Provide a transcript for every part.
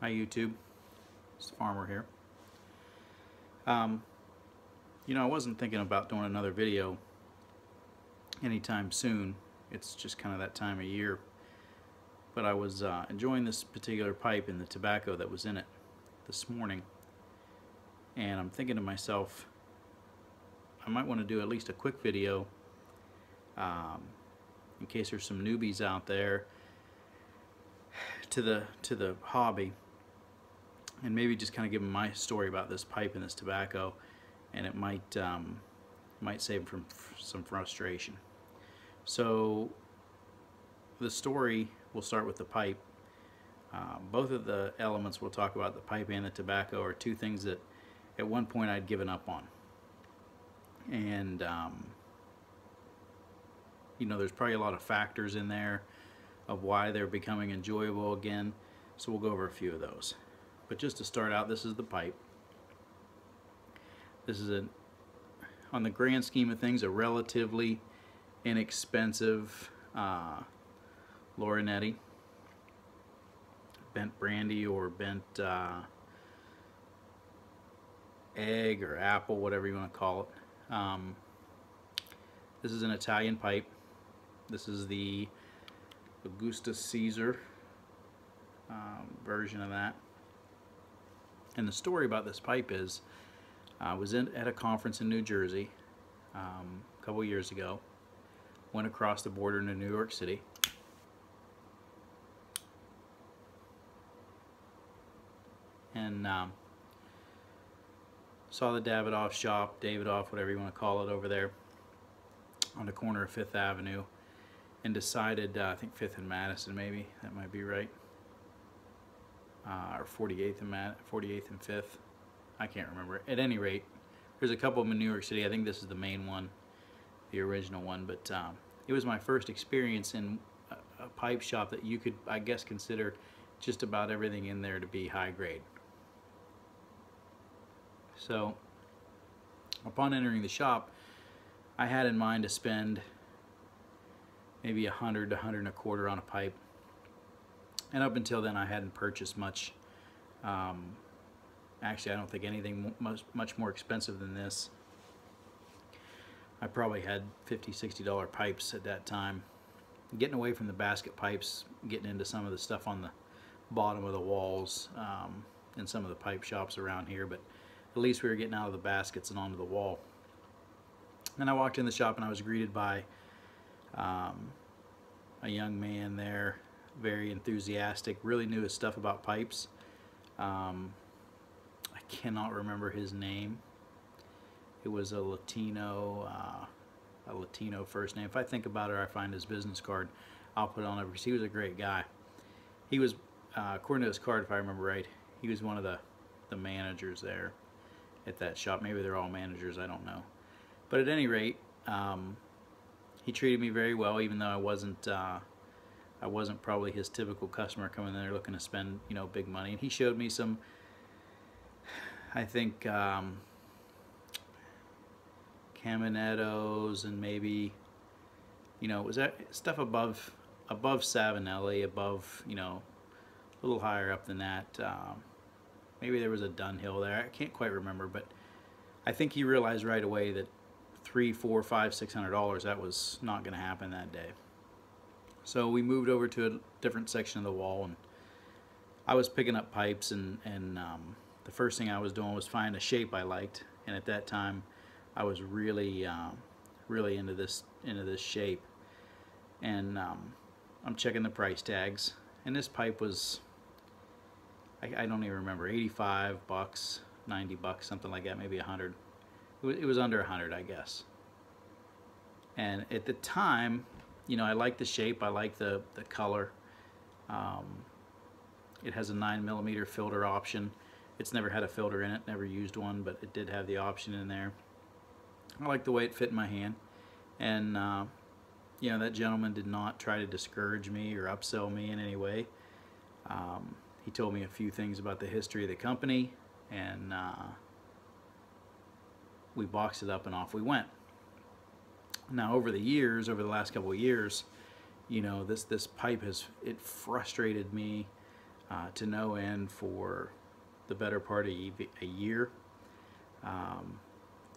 Hi YouTube, it's the farmer here. I wasn't thinking about doing another video anytime soon. It's just kind of that time of year. But I was enjoying this particular pipe and the tobacco that was in it this morning. And I'm thinking to myself, I might want to do at least a quick video in case there's some newbies out there to the hobby, and maybe just kind of give them my story about this pipe and this tobacco, and it might save them from some frustration. So the story, we'll start with the pipe. Both of the elements we'll talk about, the pipe and the tobacco, are two things that at one point I'd given up on. And there's probably a lot of factors in there of why they're becoming enjoyable again, so we'll go over a few of those. But just to start out, this is the pipe. This is on the grand scheme of things, a relatively inexpensive Lorenzetti bent brandy or bent egg or apple, whatever you want to call it. This is an Italian pipe. This is the Augusta Caesar version of that. And the story about this pipe is, I was at a conference in New Jersey a couple years ago. Went across the border into New York City. And saw the Davidoff shop, whatever you want to call it, over there on the corner of 5th Avenue, and decided, I think 5th and Madison, maybe, that might be right, or 48th and 5th, I can't remember. At any rate, there's a couple of them in New York City. I think this is the main one, the original one, but it was my first experience in a pipe shop that you could, I guess, consider just about everything in there to be high grade. So upon entering the shop, I had in mind to spend maybe $100 to $125 on a pipe, and up until then I hadn't purchased much. Actually, I don't think anything much more expensive than this. I probably had $50, $60 pipes at that time. Getting away from the basket pipes, getting into some of the stuff on the bottom of the walls in some of the pipe shops around here, but at least we were getting out of the baskets and onto the wall. And I walked in the shop and I was greeted by a young man there, very enthusiastic, really knew his stuff about pipes. I cannot remember his name. It was a Latino first name. If I think about it or I find his business card, I'll put it on over, because he was a great guy. He was, according to his card, if I remember right, he was one of the managers there at that shop. Maybe they're all managers, I don't know. But at any rate, he treated me very well, even though I wasn't probably his typical customer coming in there looking to spend, big money. And he showed me some, I think, Caminettos, and maybe, was that stuff above Savinelli, above, a little higher up than that. Maybe there was a Dunhill there. I can't quite remember, but I think he realized right away that $300, $400, $500, $600, that was not going to happen that day. So we moved over to a different section of the wall, and I was picking up pipes, and the first thing I was doing was find a shape I liked. And at that time, I was really into this shape. And I'm checking the price tags, and this pipe was, I don't even remember, 85 bucks, 90 bucks, something like that, maybe 100. It was under 100, I guess. And at the time, I like the shape, I like the color. It has a 9mm filter option. It's never had a filter in it, never used one, but it did have the option in there. I like the way it fit in my hand. And that gentleman did not try to discourage me or upsell me in any way. He told me a few things about the history of the company, and we boxed it up and off we went. Now, over the last couple of years, this pipe it frustrated me to no end for the better part of a year.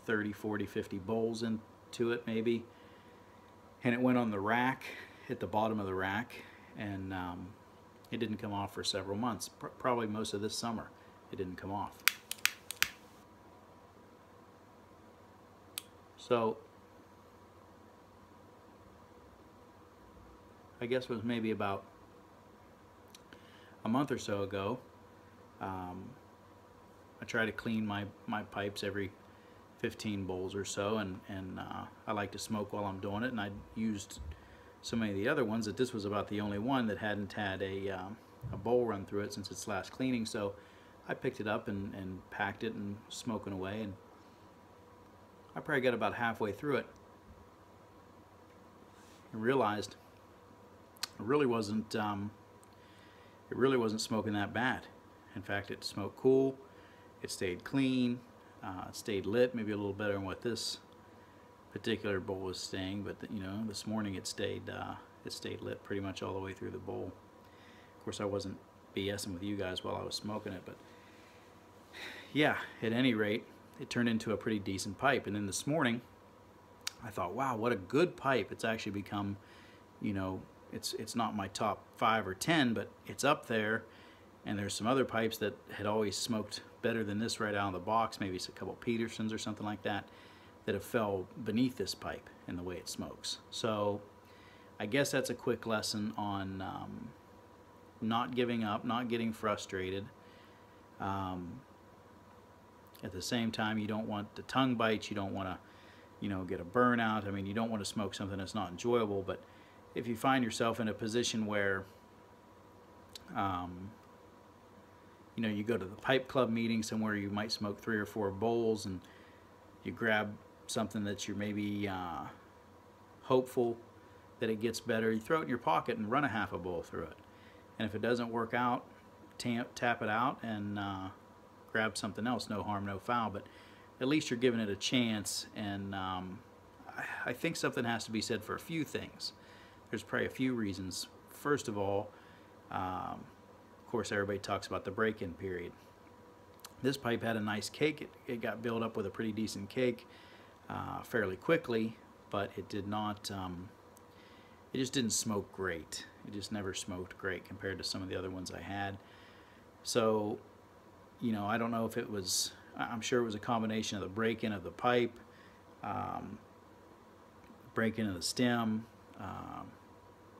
30, 40, 50 bowls into it maybe. And it went on the rack, hit the bottom of the rack, and it didn't come off for several months. Probably most of this summer it didn't come off. So I guess it was maybe about a month or so ago, I try to clean my pipes every 15 bowls or so, and I like to smoke while I'm doing it, and I used so many of the other ones that this was about the only one that hadn't had a bowl run through it since its last cleaning. So I picked it up and packed it and smoking away, and I probably got about halfway through it and realized it really wasn't smoking that bad. In fact, it smoked cool, it stayed clean, it stayed lit, maybe a little better than what this particular bowl was staying, but you know, this morning it stayed lit pretty much all the way through the bowl. Of course, I wasn't BSing with you guys while I was smoking it, but yeah, at any rate, it turned into a pretty decent pipe. And then this morning, I thought, wow, what a good pipe. It's actually become, you know, it's not my top 5 or 10, but it's up there. And there's some other pipes that had always smoked better than this right out of the box, maybe it's a couple Petersons or something like that, that have fell beneath this pipe in the way it smokes. So I guess that's a quick lesson on not giving up, not getting frustrated. At the same time, you don't want the tongue bites, you don't want to, you know, get a burnout. I mean, you don't want to smoke something that's not enjoyable, but if you find yourself in a position where you know, you go to the pipe club meeting somewhere, you might smoke 3 or 4 bowls, and you grab something that you're maybe hopeful that it gets better, you throw it in your pocket and run a half a bowl through it. And if it doesn't work out, tap it out and grab something else. No harm, no foul, but at least you're giving it a chance. And I think something has to be said for a few things. There's probably a few reasons. First of all, of course, everybody talks about the break-in period. This pipe had a nice cake. It got built up with a pretty decent cake fairly quickly, but it did not, it just didn't smoke great. It just never smoked great compared to some of the other ones I had. So, you know, I don't know if it was, I'm sure it was a combination of the break-in of the pipe, break-in of the stem,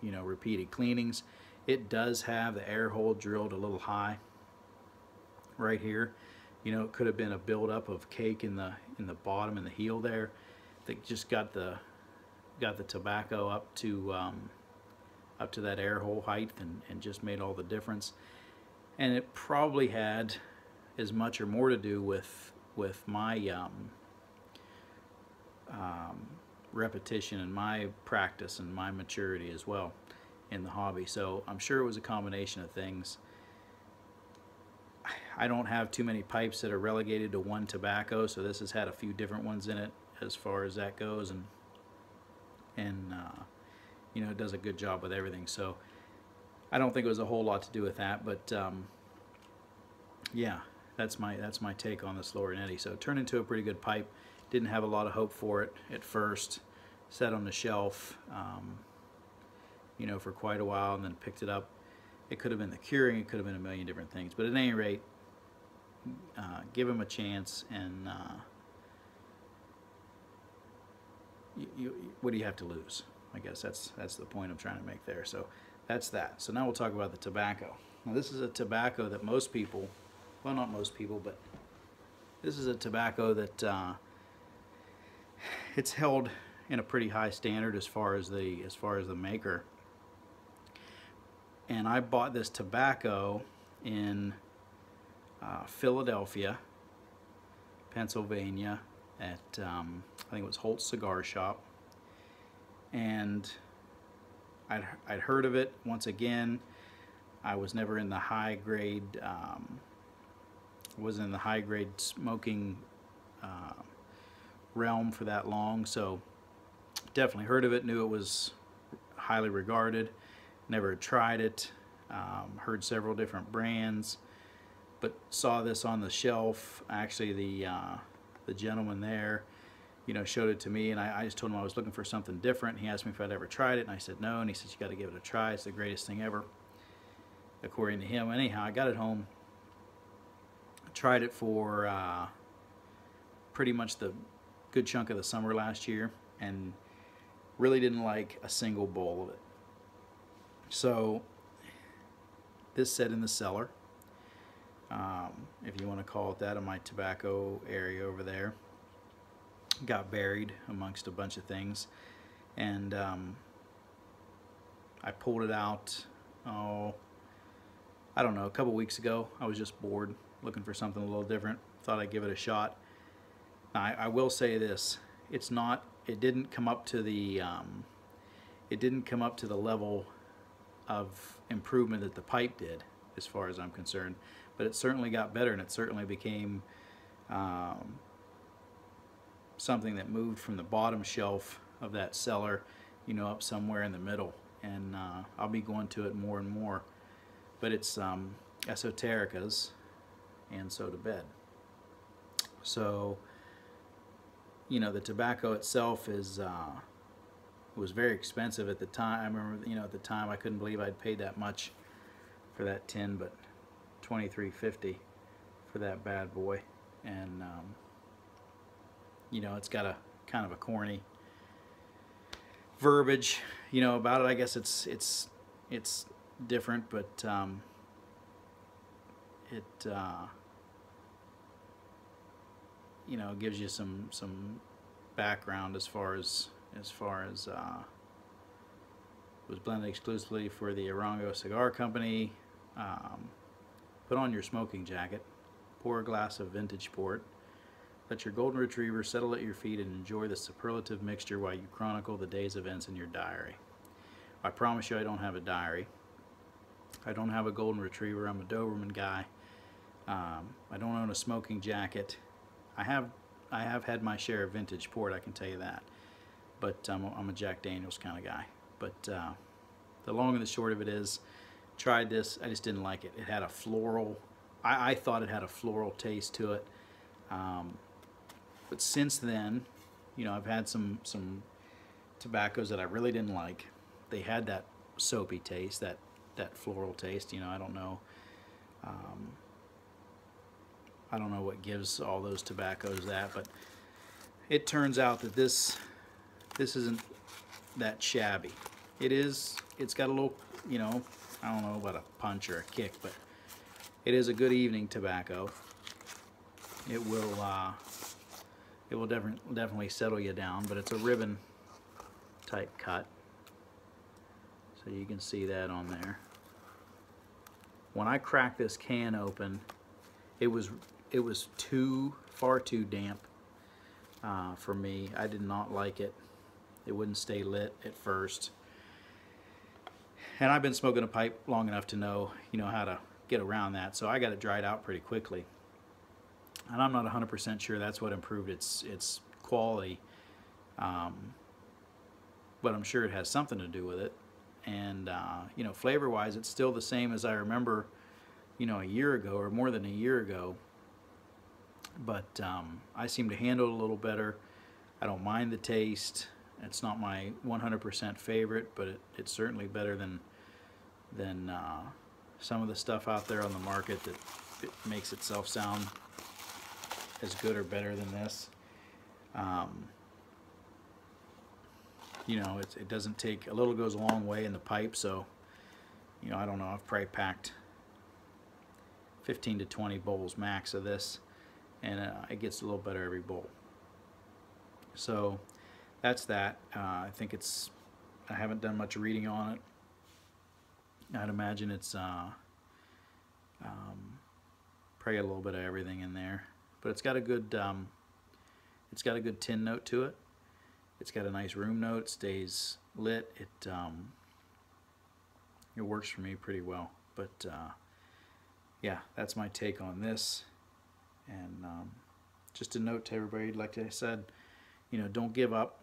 you know, repeated cleanings. It does have the air hole drilled a little high right here. You know, it could have been a buildup of cake in the bottom and the heel there that just got the tobacco up to that air hole height and just made all the difference. And it probably had as much or more to do with my repetition and my practice and my maturity as well in the hobby. So I'm sure it was a combination of things. I don't have too many pipes that are relegated to one tobacco, so this has had a few different ones in it as far as that goes, and you know, it does a good job with everything. So I don't think it was a whole lot to do with that, but yeah, that's my take on this Lorenzetti. So it turned into a pretty good pipe. Didn't have a lot of hope for it at first. Sat on the shelf, you know, for quite a while, and then picked it up. It could have been the curing, it could have been a million different things, but at any rate, give them a chance, and what do you have to lose? I guess that's the point I'm trying to make there. So that's that. So now we'll talk about the tobacco. Now this is a tobacco that most people, well, not most people, but this is a tobacco that it's held in a pretty high standard as far as the maker. And I bought this tobacco in Philadelphia, Pennsylvania, at I think it was Holt's Cigar Shop, and I'd heard of it. Once again, I was never in the high grade, wasn't in the high grade smoking realm for that long, so definitely heard of it, knew it was highly regarded, never tried it. Heard several different brands, but saw this on the shelf. Actually, the gentleman there, you know, showed it to me, and I just told him I was looking for something different. He asked me if I'd ever tried it, and I said no, and he said, you got to give it a try. It's the greatest thing ever, according to him. Anyhow, I got it home, tried it for pretty much the good chunk of the summer last year, and really didn't like a single bowl of it. So this sat in the cellar, if you want to call it that, in my tobacco area over there. Got buried amongst a bunch of things, and I pulled it out, oh, I don't know, a couple weeks ago. I was just bored, looking for something a little different. Thought I'd give it a shot. Now, I will say this: it didn't come up to the level of improvement that the pipe did, as far as I'm concerned. But it certainly got better, and it certainly became something that moved from the bottom shelf of that cellar, you know, up somewhere in the middle. And I'll be going to it more and more. But it's Esoterica's, and so to bed. So, you know, the tobacco itself was very expensive at the time. I remember, you know, at the time I couldn't believe I'd paid that much for that tin, but $23.50 for that bad boy. And you know, it's got a kind of a corny verbiage, you know, about it. I guess it's different, but it you know, gives you some background as far as was blended exclusively for the Arango Cigar Company. Put on your smoking jacket, pour a glass of vintage port, let your golden retriever settle at your feet, and enjoy the superlative mixture while you chronicle the day's events in your diary. I promise you I don't have a diary. I don't have a golden retriever. I'm a Doberman guy. I don't own a smoking jacket. I have had my share of vintage port, I can tell you that. But I'm a Jack Daniels kind of guy. But the long and the short of it is, tried this. I just didn't like it. It had a floral. I thought it had a floral taste to it. But since then, you know, I've had some tobaccos that I really didn't like. They had that soapy taste, that floral taste. You know, I don't know what gives all those tobaccos that, but it turns out that this isn't that shabby. It's got a little, you know, I don't know about a punch or a kick, but it is a good evening tobacco. It will definitely settle you down, but it's a ribbon type cut, so you can see that on there. When I cracked this can open, it was far too damp for me. I did not like it. It wouldn't stay lit at first. And I've been smoking a pipe long enough to know, you know, how to get around that. So I got it dried out pretty quickly. And I'm not 100% sure that's what improved its quality. But I'm sure it has something to do with it. And, you know, flavor-wise, it's still the same as I remember, you know, a year ago or more than a year ago. But I seem to handle it a little better. I don't mind the taste. It's not my 100% favorite, but it's certainly better than some of the stuff out there on the market that it makes itself sound as good or better than this. You know, it doesn't take, a little goes a long way in the pipe, so, you know, I don't know, I've probably packed 15 to 20 bowls max of this, and it gets a little better every bowl. So that's that. I think I haven't done much reading on it. I'd imagine it's probably a little bit of everything in there, but it's got a good tin note to it. It's got a nice room note. It stays lit. It works for me pretty well. But yeah, that's my take on this. And just a note to everybody, like I said, you know, don't give up.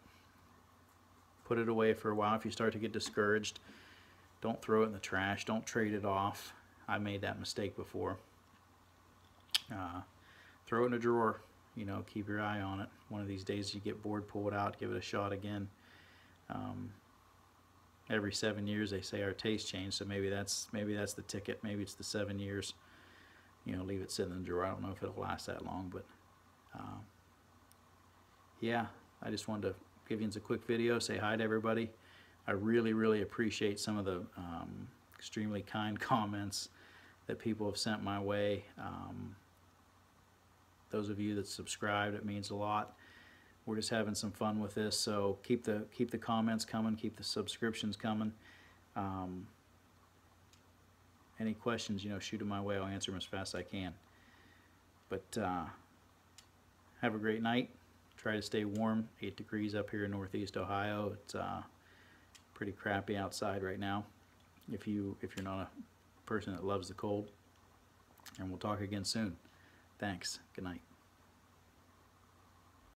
Put it away for a while if you start to get discouraged. Don't throw it in the trash. Don't trade it off. I made that mistake before. Throw it in a drawer. You know, keep your eye on it. One of these days you get bored, pull it out, give it a shot again. Every 7 years they say our taste change, so maybe that's the ticket. Maybe it's the 7 years. You know, leave it sitting in the drawer. I don't know if it'll last that long, but yeah, I just wanted to give you a quick video, say hi to everybody. I really appreciate some of the extremely kind comments that people have sent my way. Those of you that subscribed, it means a lot. We're just having some fun with this, so keep the comments coming, keep the subscriptions coming. Any questions, you know, shoot them my way. I'll answer them as fast as I can. But have a great night. Try to stay warm. 8 degrees up here in Northeast Ohio. It's pretty crappy outside right now. If you're not a person that loves the cold. And we'll talk again soon. Thanks. Good night.